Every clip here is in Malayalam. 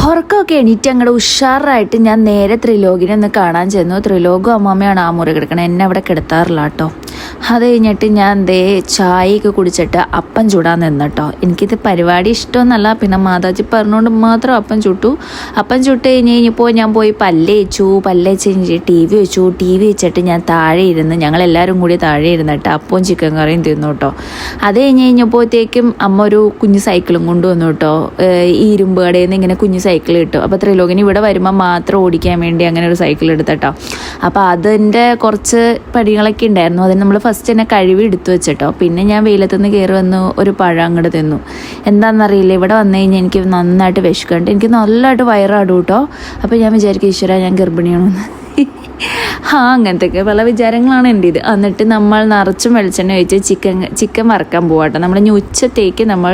ഉറക്കമൊക്കെ എണീറ്റ് അങ്ങോട്ട് ഉഷാറായിട്ട് ഞാൻ നേരെ ത്രിലോകിനെ ഒന്ന് കാണാൻ ചെന്നു. ത്രിലോകും അമ്മാമ്മയാണ് ആ മുറി കിടക്കണം, എന്നെ അവിടെ കിടത്താറില്ല കേട്ടോ. അത് കഴിഞ്ഞിട്ട് ഞാൻ ചായയൊക്കെ കുടിച്ചിട്ട് അപ്പം ചൂടാൻ നിന്നിട്ടോ. എനിക്കിത് പരിപാടി ഇഷ്ടമൊന്നുമല്ല, പിന്നെ മാതാജി പറഞ്ഞുകൊണ്ട് മാത്രം അപ്പം ചുട്ടു. അപ്പം ചുട്ട് കഴിഞ്ഞപ്പോൾ ഞാൻ പോയി പല്ലേച്ചു കഴിഞ്ഞ് ടി വി വെച്ചു. ടി വി വെച്ചിട്ട് ഞാൻ താഴെ ഇരുന്ന്, ഞങ്ങളെല്ലാവരും കൂടി താഴെ ഇരുന്നിട്ട് അപ്പവും ചിക്കൻ കറിയും തിന്നു കേട്ടോ. അത് കഴിഞ്ഞപ്പോഴത്തേക്കും അമ്മ ഒരു കുഞ്ഞു സൈക്കിളും കൊണ്ടുവന്നു കേട്ടോ. ഈ ഇരുമ്പ് കടയിൽ നിന്ന് ഇങ്ങനെ കുഞ്ഞു സൈക്കിൾ കിട്ടും. അപ്പോൾ ത്രിലോകിനി ഇവിടെ വരുമ്പോൾ മാത്രം ഓടിക്കാൻ വേണ്ടി അങ്ങനെ ഒരു സൈക്കിൾ എടുത്തിട്ടോ. അപ്പോൾ അതിൻ്റെ കുറച്ച് പണികളൊക്കെ ഉണ്ടായിരുന്നു. അതിന് നമ്മൾ ഫസ്റ്റ് തന്നെ കഴുകി എടുത്തു വെച്ചിട്ടോ. പിന്നെ ഞാൻ വെയിലത്തുനിന്ന് കയറി വന്നു ഒരു പഴം അങ്ങോട്ട് തിന്നു. എന്താണെന്നറിയില്ല, ഇവിടെ വന്നു കഴിഞ്ഞാൽ എനിക്ക് നന്നായിട്ട് വിശക്കുന്നുണ്ട്, എനിക്ക് നല്ലതായിട്ട് വയറാടും കേട്ടോ. അപ്പോൾ ഞാൻ വിചാരിക്കും ഈശ്വര ഞാൻ ഗർഭിണിയാണെന്ന്. അങ്ങനത്തെയൊക്കെ പല വിചാരങ്ങളാണ് എൻ്റെ ഇത്. എന്നിട്ട് നമ്മൾ നിറച്ചും വെളിച്ചെണ്ണ ഒഴിച്ച് ചിക്കൻ വറക്കാൻ പോവാട്ടോ. നമ്മൾ ഇനി ഉച്ചത്തേക്ക് നമ്മൾ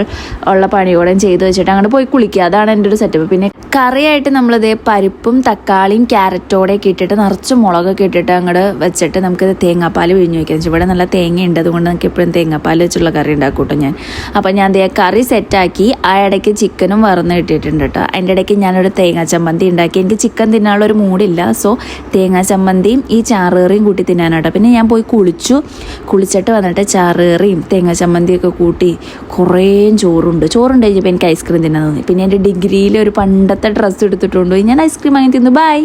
ഉള്ള പണിയോടെ ചെയ്ത് വെച്ചിട്ട് അങ്ങോട്ട് പോയി കുളിക്കുക. അതാണ് എൻ്റെ ഒരു സെറ്റപ്പ്. പിന്നെ കറിയായിട്ട് നമ്മളിത് പരിപ്പും തക്കാളിയും ക്യാരറ്റോടെയൊക്കെ ഇട്ടിട്ട് നിറച്ച് മുളകൊക്കെ ഇട്ടിട്ട് അങ്ങോട്ട് വെച്ചിട്ട് നമുക്കിത് തേങ്ങാപ്പാൽ പിഴിഞ്ഞ് വയ്ക്കാം. ഇവിടെ നല്ല തേങ്ങയുണ്ട്, അതുകൊണ്ട് നമുക്ക് എപ്പോഴും തേങ്ങാപ്പാൽ വെച്ചുള്ള കറി ഉണ്ടാക്കും കേട്ടോ ഞാൻ. അപ്പോൾ ഞാൻ കറി സെറ്റാക്കി ആ ഇടയ്ക്ക് ചിക്കനും വറന്ന് ഇട്ടിട്ടുണ്ട് കേട്ടോ. അതിൻ്റെ ഇടയ്ക്ക് ഞാനൊരു തേങ്ങാ ചമ്മന്തി ഉണ്ടാക്കി. എനിക്ക് ചിക്കൻ തിന്നാനുള്ളൊരു മൂഡില്ല, സോ തേങ്ങാ ചമ്മന്തിയും ഈ ചാറുകറിയും കൂട്ടി തിന്നാനാട്ടോ. പിന്നെ ഞാൻ പോയി കുളിച്ചിട്ട് വന്നിട്ട് ചാറുകറിയും തേങ്ങാ ചമ്മന്തിയൊക്കെ കൂട്ടി കുറേ ചോറുണ്ട് കഴിഞ്ഞപ്പോൾ എനിക്ക് ഐസ്ക്രീം തിന്നാൻ തോന്നി. പിന്നെ എൻ്റെ ഡിഗ്രിയിൽ ഒരു പണ്ടത്തെ ഡ്രസ്സ് എടുത്തിട്ടുണ്ട്, ഞാൻ ഐസ്ക്രീം വാങ്ങി തിന്നു. ബൈ.